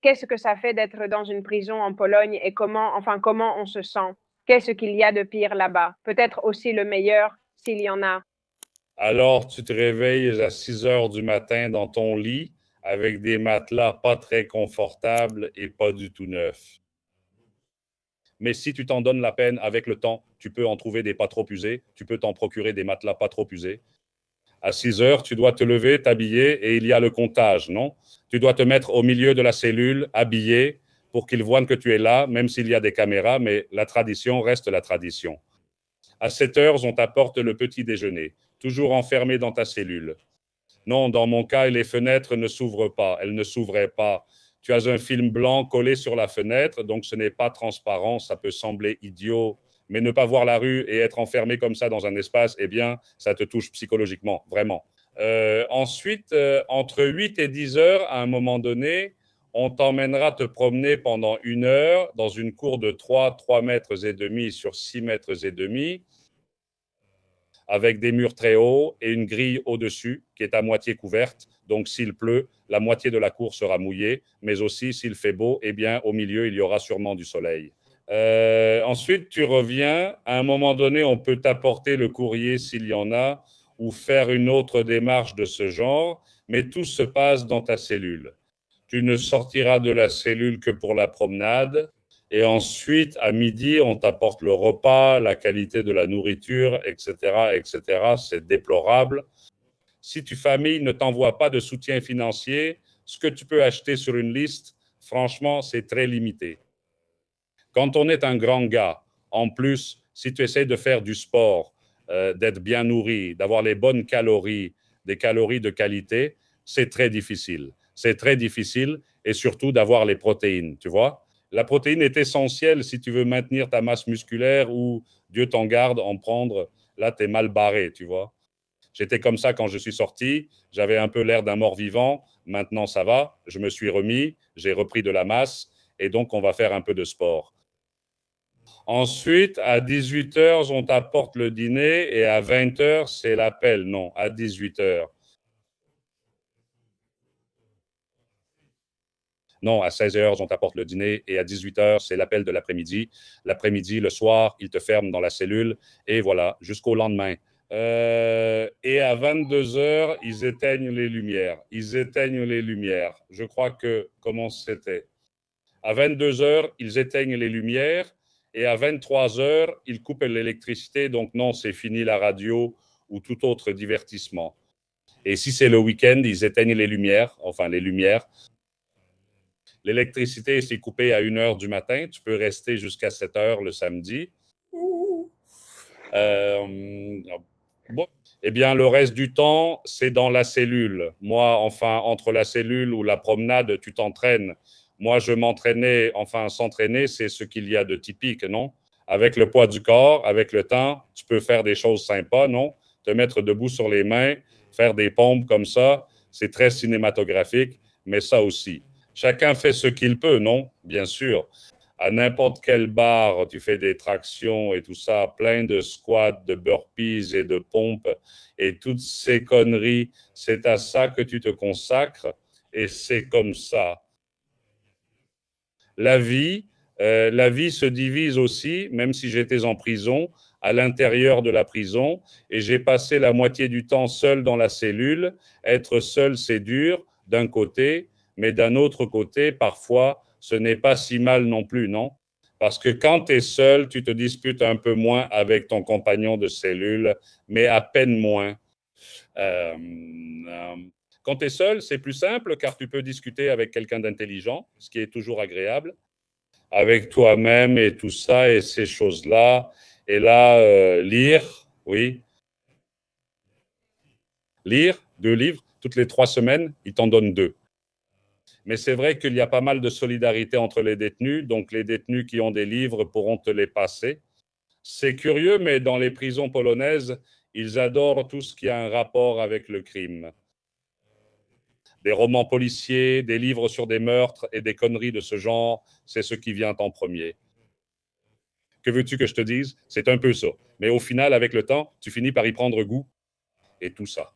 qu'est-ce que ça fait d'être dans une prison en Pologne et comment on se sent? Qu'est-ce qu'il y a de pire là-bas? Peut-être aussi le meilleur s'il y en a. Alors, tu te réveilles à 6 heures du matin dans ton lit avec des matelas pas très confortables et pas du tout neufs. Mais si tu t'en donnes la peine avec le temps, tu peux en trouver des pas trop usés, tu peux t'en procurer des matelas pas trop usés. À 6 heures, tu dois te lever, t'habiller et il y a le comptage, non? Tu dois te mettre au milieu de la cellule, habillé, pour qu'ils voient que tu es là, même s'il y a des caméras, mais la tradition reste la tradition. À 7 heures, on t'apporte le petit déjeuner, toujours enfermé dans ta cellule. Non, dans mon cas, les fenêtres ne s'ouvrent pas, elles ne s'ouvraient pas. Tu as un film blanc collé sur la fenêtre, donc ce n'est pas transparent, ça peut sembler idiot, mais ne pas voir la rue et être enfermé comme ça dans un espace, eh bien, ça te touche psychologiquement, vraiment. Ensuite, entre 8 et 10 heures, à un moment donné, on t'emmènera te promener pendant 1 heure dans une cour de 3 mètres et demi sur 6 mètres et demi, avec des murs très hauts et une grille au-dessus qui est à moitié couverte. Donc, s'il pleut, la moitié de la cour sera mouillée, mais aussi, s'il fait beau, eh bien, au milieu, il y aura sûrement du soleil. Ensuite, tu reviens. À un moment donné, on peut t'apporter le courrier s'il y en a, ou faire une autre démarche de ce genre, mais tout se passe dans ta cellule. Tu ne sortiras de la cellule que pour la promenade. Et ensuite, à midi, on t'apporte le repas, la qualité de la nourriture, etc., etc. C'est déplorable. Si ta famille ne t'envoie pas de soutien financier, ce que tu peux acheter sur une liste, franchement, c'est très limité. Quand on est un grand gars, en plus, si tu essaies de faire du sport, d'être bien nourri, d'avoir les bonnes calories, des calories de qualité, c'est très difficile. C'est très difficile et surtout d'avoir les protéines, tu vois. La protéine est essentielle si tu veux maintenir ta masse musculaire ou, Dieu t'en garde, en prendre. Là, tu es mal barré, tu vois. J'étais comme ça quand je suis sorti. J'avais un peu l'air d'un mort-vivant. Maintenant, ça va. Je me suis remis. J'ai repris de la masse. Et donc, on va faire un peu de sport. Ensuite, à 18 heures, on t'apporte le dîner et à 20 heures, c'est l'appel. Non, à 18 heures. Non, à 16 heures, on t'apporte le dîner et à 18 heures, c'est l'appel de l'après-midi. L'après-midi, le soir, ils te ferment dans la cellule et voilà, jusqu'au lendemain. Et à 22 heures, ils éteignent les lumières. Ils éteignent les lumières. Je crois que, comment c'était? À 22 heures, ils éteignent les lumières et à 23 heures, ils coupent l'électricité. Donc non, c'est fini la radio ou tout autre divertissement. Et si c'est le week-end, ils éteignent les lumières, enfin les lumières. L'électricité s'est coupée à 1 heure du matin. Tu peux rester jusqu'à 7 heures le samedi. Bon. Eh bien, le reste du temps, c'est dans la cellule. Moi, enfin, entre la cellule ou la promenade, tu t'entraînes. Moi, je m'entraînais, enfin, s'entraîner, c'est ce qu'il y a de typique, non? Avec le poids du corps, avec le temps, tu peux faire des choses sympas, non? Te mettre debout sur les mains, faire des pompes comme ça, c'est très cinématographique, mais ça aussi. Chacun fait ce qu'il peut, non? Bien sûr. À n'importe quel bar, tu fais des tractions et tout ça, plein de squats, de burpees et de pompes et toutes ces conneries. C'est à ça que tu te consacres et c'est comme ça. La vie, la vie se divise aussi, même si j'étais en prison, à l'intérieur de la prison et j'ai passé la moitié du temps seul dans la cellule. Être seul, c'est dur d'un côté, mais d'un autre côté, parfois, ce n'est pas si mal non plus, non? Parce que quand tu es seul, tu te disputes un peu moins avec ton compagnon de cellule, mais à peine moins. Euh, euh, Quand tu es seul, c'est plus simple car tu peux discuter avec quelqu'un d'intelligent, ce qui est toujours agréable, avec toi-même et tout ça et ces choses-là. Et là, lire, oui, lire 2 livres toutes les 3 semaines, ils t'en donnent 2. Mais c'est vrai qu'il y a pas mal de solidarité entre les détenus, donc les détenus qui ont des livres pourront te les passer. C'est curieux, mais dans les prisons polonaises, ils adorent tout ce qui a un rapport avec le crime. Des romans policiers, des livres sur des meurtres et des conneries de ce genre, c'est ce qui vient en premier. Que veux-tu que je te dise? C'est un peu ça. Mais au final, avec le temps, tu finis par y prendre goût et tout ça.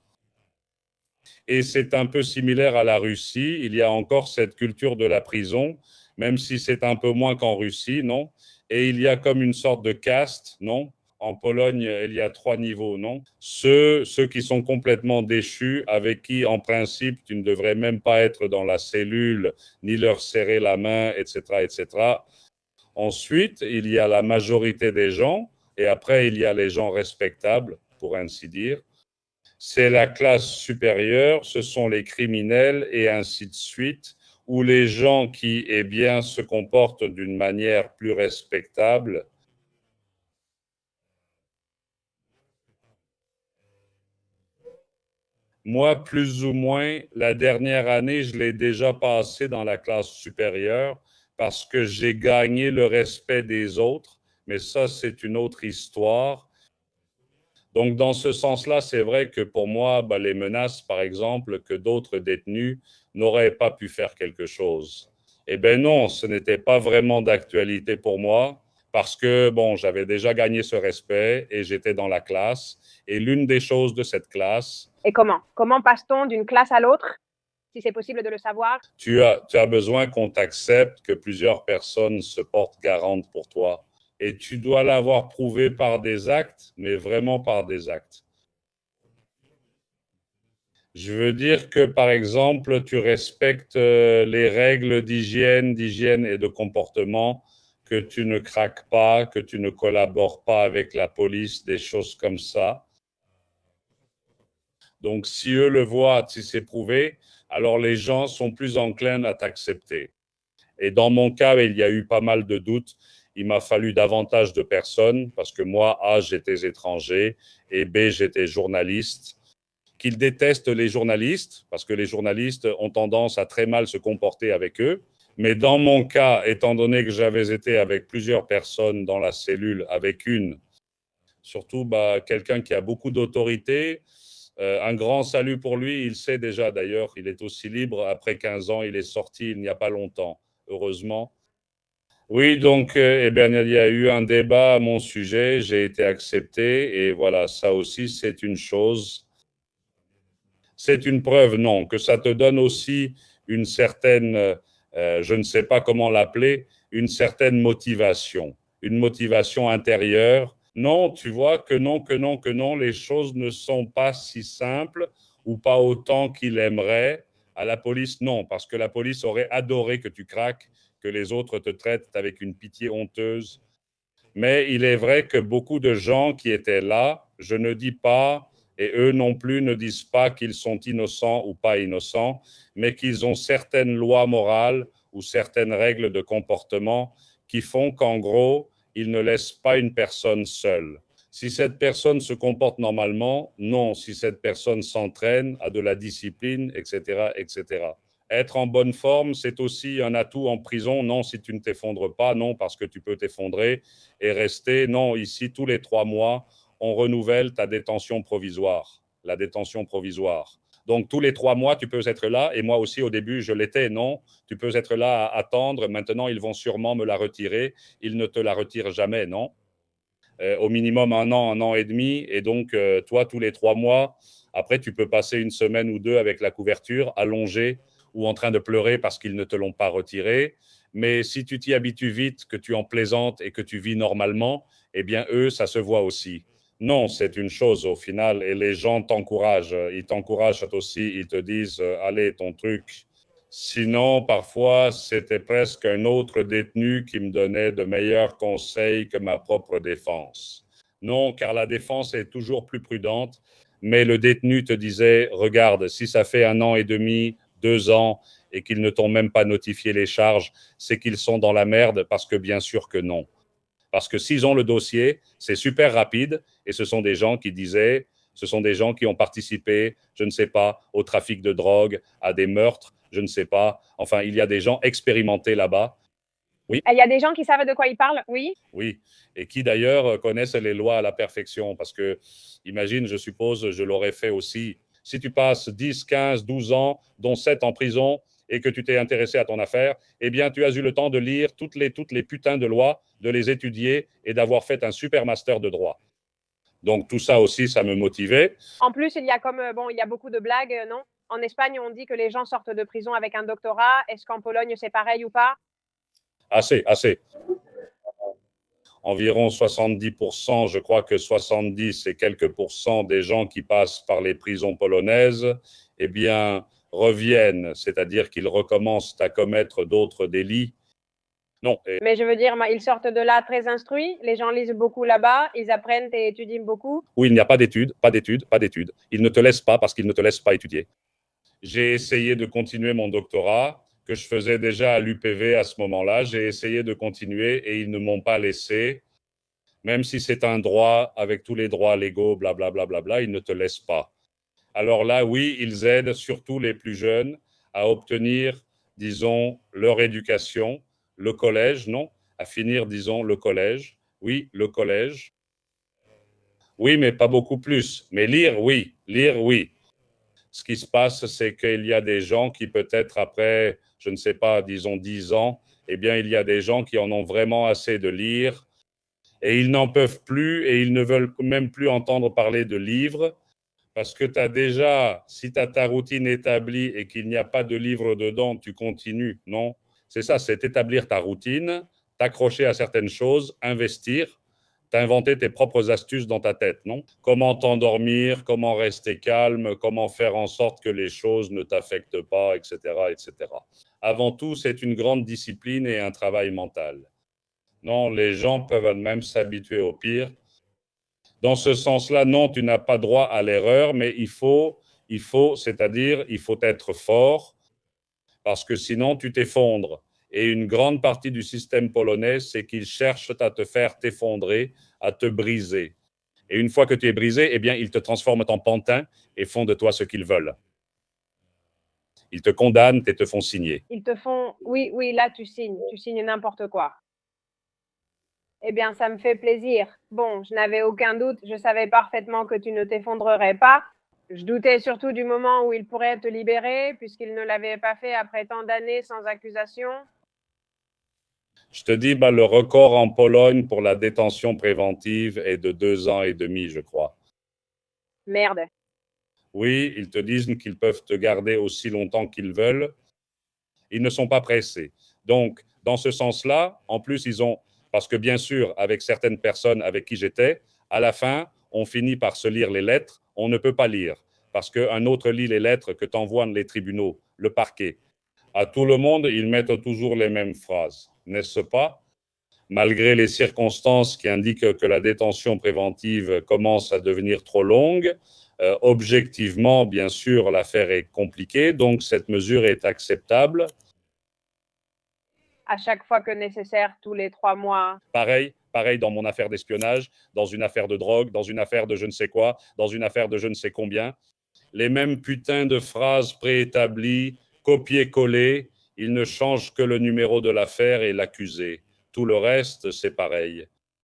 Et c'est un peu similaire à la Russie. Il y a encore cette culture de la prison, même si c'est un peu moins qu'en Russie, non? Et il y a comme une sorte de caste, non? En Pologne, il y a 3 niveaux, non? Ceux qui sont complètement déchus, avec qui, en principe, tu ne devrais même pas être dans la cellule, ni leur serrer la main, etc., etc. Ensuite, il y a la majorité des gens, et après, il y a les gens respectables, pour ainsi dire. C'est la classe supérieure, ce sont les criminels et ainsi de suite, ou les gens qui, eh bien, se comportent d'une manière plus respectable. Moi, plus ou moins, la dernière année, je l'ai déjà passé dans la classe supérieure parce que j'ai gagné le respect des autres, mais ça, c'est une autre histoire. Donc, dans ce sens-là, c'est vrai que pour moi, bah, les menaces, par exemple, que d'autres détenus n'auraient pas pu faire quelque chose. Eh bien non, ce n'était pas vraiment d'actualité pour moi parce que, bon, j'avais déjà gagné ce respect et j'étais dans la classe. Et l'une des choses de cette classe, Et comment? Comment passe-t-on d'une classe à l'autre, si c'est possible de le savoir? tu as besoin qu'on t'accepte, que plusieurs personnes se portent garantes pour toi. Et tu dois l'avoir prouvé par des actes, mais vraiment par des actes. Je veux dire que, par exemple, tu respectes les règles d'hygiène et de comportement, que tu ne craques pas, que tu ne collabores pas avec la police, des choses comme ça. Donc, si eux le voient, si c'est prouvé, alors les gens sont plus enclins à t'accepter. Et dans mon cas, il y a eu pas mal de doutes. Il m'a fallu davantage de personnes parce que moi, A, j'étais étranger et B, j'étais journaliste. Qu'ils détestent les journalistes parce que les journalistes ont tendance à très mal se comporter avec eux. Mais dans mon cas, étant donné que j'avais été avec plusieurs personnes dans la cellule, avec une, surtout bah, quelqu'un qui a beaucoup d'autorité, un grand salut pour lui. Il sait déjà d'ailleurs, il est aussi libre. Après 15 ans, il est sorti il n'y a pas longtemps, heureusement. Oui, donc eh bien, il y a eu un débat à mon sujet, j'ai été accepté et voilà, ça aussi, c'est une chose. C'est une preuve, non, que ça te donne aussi une certaine, je ne sais pas comment l'appeler, une certaine motivation, une motivation intérieure. Non, tu vois que non, que non, que non, les choses ne sont pas si simples ou pas autant qu'il aimerait. À la police, non, parce que la police aurait adoré que tu craques, que les autres te traitent avec une pitié honteuse. Mais il est vrai que beaucoup de gens qui étaient là, je ne dis pas, et eux non plus ne disent pas qu'ils sont innocents ou pas innocents, mais qu'ils ont certaines lois morales ou certaines règles de comportement qui font qu'en gros, ils ne laissent pas une personne seule. Si cette personne se comporte normalement, non. Si cette personne s'entraîne, a de la discipline, etc., etc. Être en bonne forme, c'est aussi un atout en prison. Non, si tu ne t'effondres pas, non, parce que tu peux t'effondrer et rester. Non, ici, tous les 3 mois, on renouvelle ta détention provisoire, la détention provisoire. Donc, tous les 3 mois, tu peux être là. Et moi aussi, au début, je l'étais. Non, tu peux être là à attendre. Maintenant, ils vont sûrement me la retirer. Ils ne te la retirent jamais, non. Au minimum un an et demi. Et donc, toi, tous les 3 mois, après, tu peux passer une semaine ou deux avec la couverture allongée ou en train de pleurer parce qu'ils ne te l'ont pas retiré. Mais si tu t'y habitues vite, que tu en plaisantes et que tu vis normalement, eh bien, eux, ça se voit aussi. Non, c'est une chose au final, et les gens t'encouragent. Ils t'encouragent aussi, ils te disent, allez, ton truc. Sinon, parfois, c'était presque un autre détenu qui me donnait de meilleurs conseils que ma propre défense. Non, car la défense est toujours plus prudente, mais le détenu te disait, regarde, si ça fait 1 an et demi, 2 ans, et qu'ils ne t'ont même pas notifié les charges, c'est qu'ils sont dans la merde, parce que bien sûr que non. Parce que s'ils ont le dossier, c'est super rapide, et ce sont des gens qui disaient, ce sont des gens qui ont participé, je ne sais pas, au trafic de drogue, à des meurtres, je ne sais pas. Enfin, il y a des gens expérimentés là-bas. Oui, Il y a des gens qui savent de quoi ils parlent, oui. oui. Et qui d'ailleurs connaissent les lois à la perfection. Parce que, imagine, je suppose, je l'aurais fait aussi. Si tu passes 10, 15, 12 ans, dont 7 en prison, et que tu t'es intéressé à ton affaire, eh bien, tu as eu le temps de lire toutes les putains de lois, de les étudier et d'avoir fait un super master de droit. Donc, tout ça aussi, ça me motivait. En plus, il y a comme, bon, il y a beaucoup de blagues, non? en Espagne, on dit que les gens sortent de prison avec un doctorat. Est-ce qu'en Pologne, c'est pareil ou pas? Assez, assez. Environ 70%, je crois que 70 et quelques pourcents des gens qui passent par les prisons polonaises, eh bien, reviennent, c'est-à-dire qu'ils recommencent à commettre d'autres délits. Non. Mais je veux dire, ils sortent de là très instruits, les gens lisent beaucoup là-bas, ils apprennent et étudient beaucoup. Où il n'y a pas d'études, pas d'études, pas d'études. Ils ne te laissent pas parce qu'ils ne te laissent pas étudier. J'ai essayé de continuer mon doctorat, que je faisais déjà à l'UPV à ce moment-là. J'ai essayé de continuer et ils ne m'ont pas laissé. Même si c'est un droit, avec tous les droits légaux, blablabla, bla, bla, bla, ils ne te laissent pas. Alors là, oui, ils aident surtout les plus jeunes à obtenir, disons, leur éducation, le collège, non, à finir, disons, le collège. Oui, le collège. Oui, mais pas beaucoup plus. Mais lire, oui. Lire, oui. Ce qui se passe, c'est qu'il y a des gens qui peut-être après, je ne sais pas, disons 10 ans, eh bien, il y a des gens qui en ont vraiment assez de lire et ils n'en peuvent plus et ils ne veulent même plus entendre parler de livres parce que tu as déjà, si tu as ta routine établie et qu'il n'y a pas de livre dedans, tu continues, non? C'est ça, c'est établir ta routine, t'accrocher à certaines choses, investir, t'inventer tes propres astuces dans ta tête, non? Comment t'endormir, comment rester calme, comment faire en sorte que les choses ne t'affectent pas, etc., etc. Avant tout, c'est une grande discipline et un travail mental. Non, les gens peuvent même s'habituer au pire. Dans ce sens-là, non, tu n'as pas droit à l'erreur, mais c'est-à-dire, il faut être fort, parce que sinon, tu t'effondres. Et une grande partie du système polonais, c'est qu'ils cherchent à te faire t'effondrer, à te briser. Et une fois que tu es brisé, eh bien, ils te transforment en pantin et font de toi ce qu'ils veulent. Ils te condamnent et te font signer. Ils te font, oui, oui, là, tu signes n'importe quoi. Eh bien, ça me fait plaisir. Bon, je n'avais aucun doute, je savais parfaitement que tu ne t'effondrerais pas. Je doutais surtout du moment où il pourrait te libérer, puisqu'il ne l'avait pas fait après tant d'années sans accusation. Je te dis, le record en Pologne pour la détention préventive est de 2 ans et demi, je crois. Merde. Oui, ils te disent qu'ils peuvent te garder aussi longtemps qu'ils veulent. Ils ne sont pas pressés. Donc, dans ce sens-là, en plus, parce que bien sûr, avec certaines personnes avec qui j'étais, à la fin, on finit par se lire les lettres. On ne peut pas lire parce qu'un autre lit les lettres que t'envoient les tribunaux, le parquet. À tout le monde, ils mettent toujours les mêmes phrases, n'est-ce pas? Malgré les circonstances qui indiquent que la détention préventive commence à devenir trop longue, objectivement, bien sûr, l'affaire est compliquée, donc cette mesure est acceptable. À chaque fois que nécessaire, tous les 3 mois. Pareil dans mon affaire d'espionnage, dans une affaire de drogue, dans une affaire de je ne sais quoi, dans une affaire de je ne sais combien. Les mêmes putains de phrases préétablies, copier-coller, ils ne changent que le numéro de l'affaire et l'accusé. Tout le reste, c'est pareil.